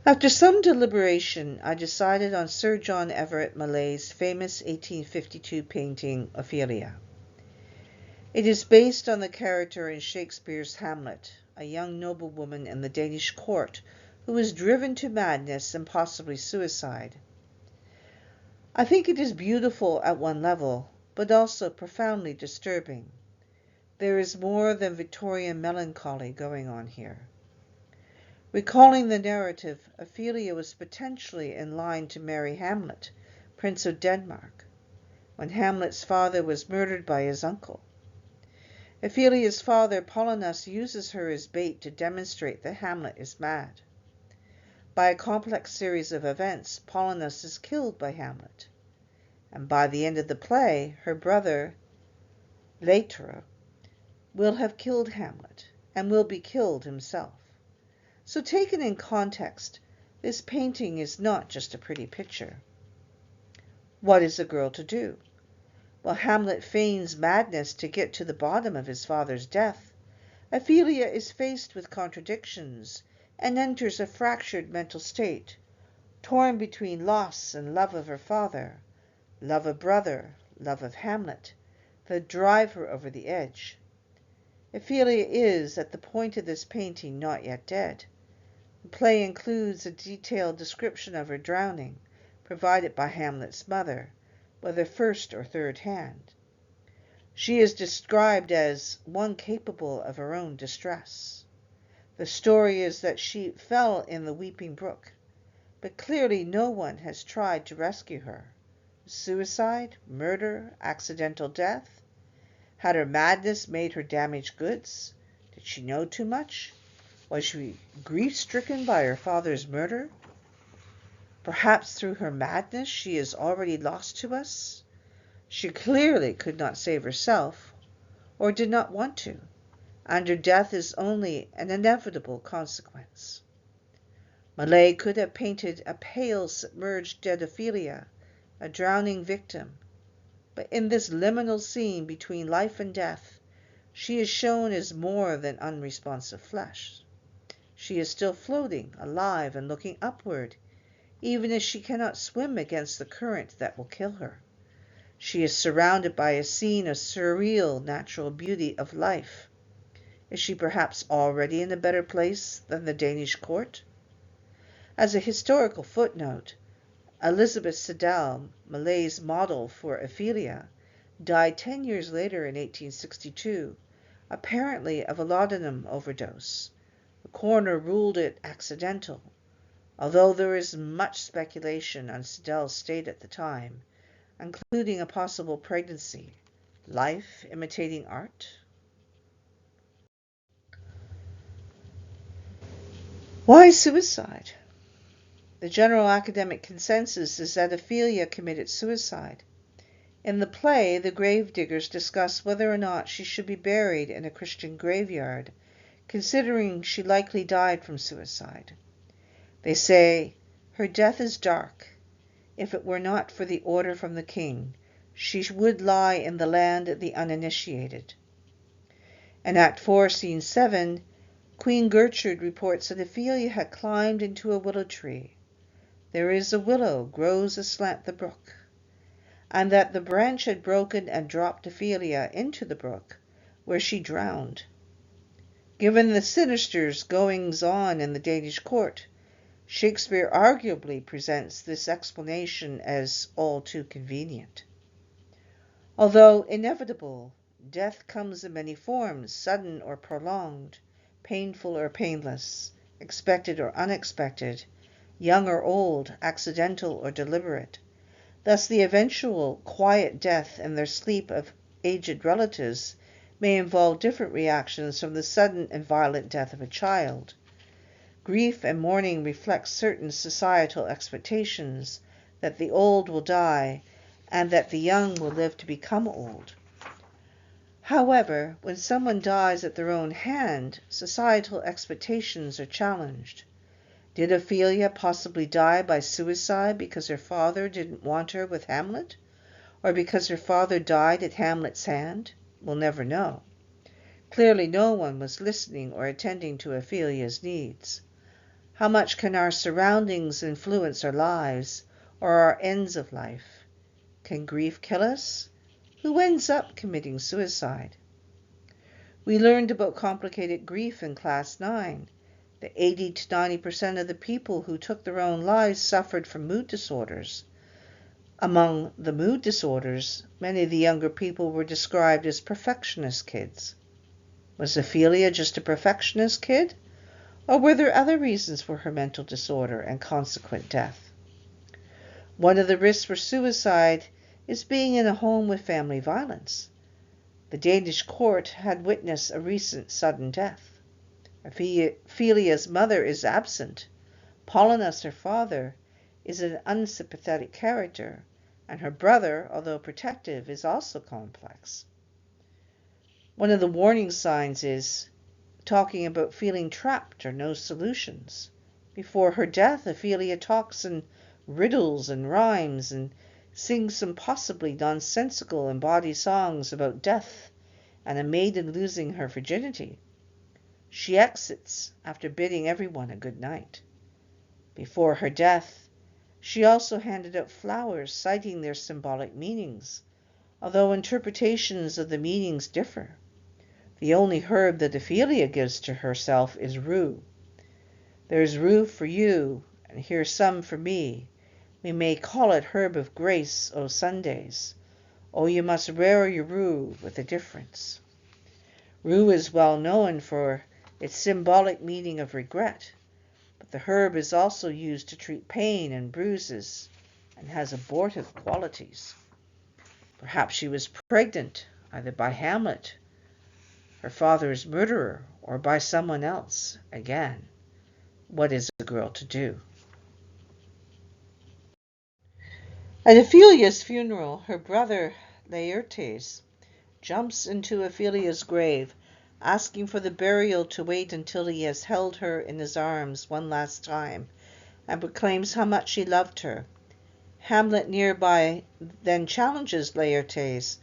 After some deliberation, I decided on Sir John Everett Malay's famous 1852 painting, Ophelia. It is based on the character in Shakespeare's Hamlet, a young noblewoman in the Danish court who is driven to madness and possibly suicide. I think it is beautiful at one level, but also profoundly disturbing. There is more than Victorian melancholy going on here. Recalling the narrative, Ophelia was potentially in line to marry Hamlet, Prince of Denmark, when Hamlet's father was murdered by his uncle. Ophelia's father, Polonius, uses her as bait to demonstrate that Hamlet is mad. By a complex series of events, Polonius is killed by Hamlet, and by the end of the play, her brother, Later, will have killed Hamlet, and will be killed himself. So taken in context, this painting is not just a pretty picture. What is a girl to do? While Hamlet feigns madness to get to the bottom of his father's death, Ophelia is faced with contradictions and enters a fractured mental state, torn between loss and love of her father, love of brother, love of Hamlet, that drive her over the edge. Ophelia is, at the point of this painting, not yet dead. The play includes a detailed description of her drowning, provided by Hamlet's mother, whether first or third hand. She is described as one capable of her own distress. The story is that she fell in the weeping brook, but clearly no one has tried to rescue her. Suicide? Murder? Accidental death? Had her madness made her damaged goods? Did she know too much? Was she grief-stricken by her father's murder? Perhaps through her madness she is already lost to us. She clearly could not save herself, or did not want to, and her death is only an inevitable consequence. Malay could have painted a pale, submerged dead Ophelia, a drowning victim, but in this liminal scene between life and death, she is shown as more than unresponsive flesh. She is still floating, alive, and looking upward, even as she cannot swim against the current that will kill her. She is surrounded by a scene of surreal natural beauty of life. Is she perhaps already in a better place than the Danish court? As a historical footnote, Elizabeth Siddal, Malay's model for Ophelia, died 10 years later in 1862, apparently of a laudanum overdose. The coroner ruled it accidental, although there is much speculation on Siddal's state at the time, including a possible pregnancy. Life imitating art? Why suicide? The general academic consensus is that Ophelia committed suicide. In the play, the gravediggers discuss whether or not she should be buried in a Christian graveyard, considering she likely died from suicide. They say, her death is dark. If it were not for the order from the king, she would lie in the land of the uninitiated. In Act 4, Scene 7, Queen Gertrude reports that Ophelia had climbed into a willow tree. There is a willow grows aslant the brook, and that the branch had broken and dropped Ophelia into the brook, where she drowned. Given the sinister goings-on in the Danish court, Shakespeare arguably presents this explanation as all too convenient. Although inevitable, death comes in many forms, sudden or prolonged, painful or painless, expected or unexpected, young or old, accidental or deliberate. Thus the eventual quiet death in their sleep of aged relatives may involve different reactions from the sudden and violent death of a child. Grief and mourning reflect certain societal expectations that the old will die and that the young will live to become old. However, when someone dies at their own hand, societal expectations are challenged. Did Ophelia possibly die by suicide because her father didn't want her with Hamlet? Or because her father died at Hamlet's hand? We'll never know. Clearly no one was listening or attending to Ophelia's needs. How much can our surroundings influence our lives or our ends of life? Can grief kill us? Who ends up committing suicide? We learned about complicated grief in Class 9. That 80 to 90% of the people who took their own lives suffered from mood disorders. Among the mood disorders, many of the younger people were described as perfectionist kids. Was Ophelia just a perfectionist kid? Or were there other reasons for her mental disorder and consequent death? One of the risks for suicide is being in a home with family violence. The Danish court had witnessed a recent sudden death. Ophelia's mother is absent. Paulinus, her father, is an unsympathetic character, and her brother, although protective, is also complex. One of the warning signs is talking about feeling trapped or no solutions. Before her death, Ophelia talks in riddles and rhymes and sings some possibly nonsensical and bawdy songs about death and a maiden losing her virginity. She exits after bidding everyone a good night. Before her death, she also handed out flowers citing their symbolic meanings, although interpretations of the meanings differ. The only herb that Ophelia gives to herself is rue. There's rue for you, and here's some for me. We may call it herb of grace, O Sundays. Oh, you must rear your rue with a difference. Rue is well known for its symbolic meaning of regret, but the herb is also used to treat pain and bruises and has abortive qualities. Perhaps she was pregnant, either by Hamlet, her father's murderer, or by someone else. Again, what is a girl to do? At Ophelia's funeral, her brother Laertes jumps into Ophelia's grave, asking for the burial to wait until he has held her in his arms one last time, and proclaims how much he loved her. Hamlet nearby then challenges Laertes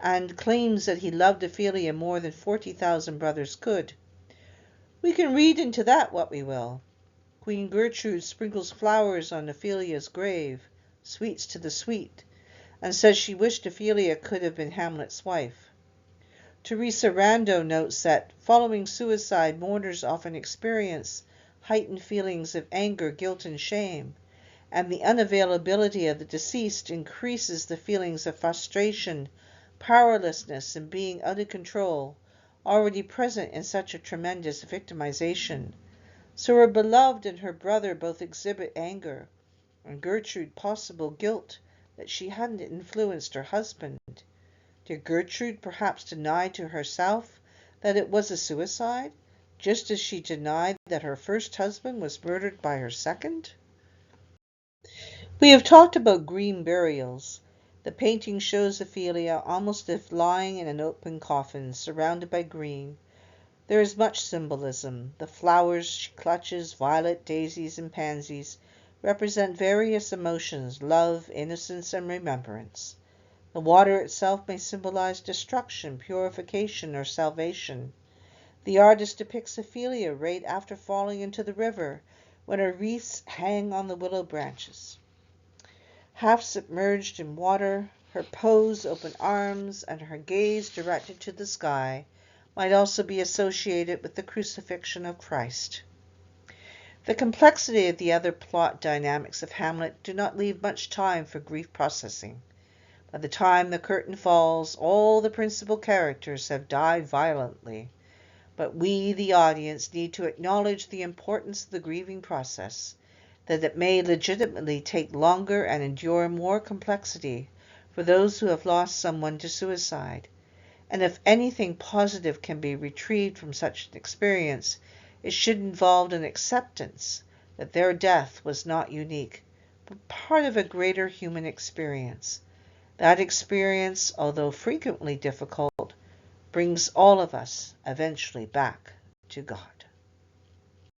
and claims that he loved Ophelia more than 40,000 brothers could. We can read into that what we will. Queen Gertrude sprinkles flowers on Ophelia's grave, sweets to the sweet, and says she wished Ophelia could have been Hamlet's wife. Teresa Rando notes that following suicide, mourners often experience heightened feelings of anger, guilt, and shame, and the unavailability of the deceased increases the feelings of frustration, powerlessness, and being out of control, already present in such a tremendous victimization. So her beloved and her brother both exhibit anger, and Gertrude possible guilt that she hadn't influenced her husband. Did Gertrude perhaps deny to herself that it was a suicide, just as she denied that her first husband was murdered by her second? We have talked about green burials. The painting shows Ophelia almost as if lying in an open coffin, surrounded by green. There is much symbolism. The flowers she clutches, violet, daisies, and pansies, represent various emotions, love, innocence, and remembrance. The water itself may symbolize destruction, purification, or salvation. The artist depicts Ophelia right after falling into the river, when her wreaths hang on the willow branches. Half submerged in water, her pose, open arms, and her gaze directed to the sky might also be associated with the crucifixion of Christ. The complexity of the other plot dynamics of Hamlet do not leave much time for grief processing. By the time the curtain falls, all the principal characters have died violently, but we, the audience, need to acknowledge the importance of the grieving process, that it may legitimately take longer and endure more complexity for those who have lost someone to suicide. And if anything positive can be retrieved from such an experience, it should involve an acceptance that their death was not unique, but part of a greater human experience. That experience, although frequently difficult, brings all of us eventually back to God.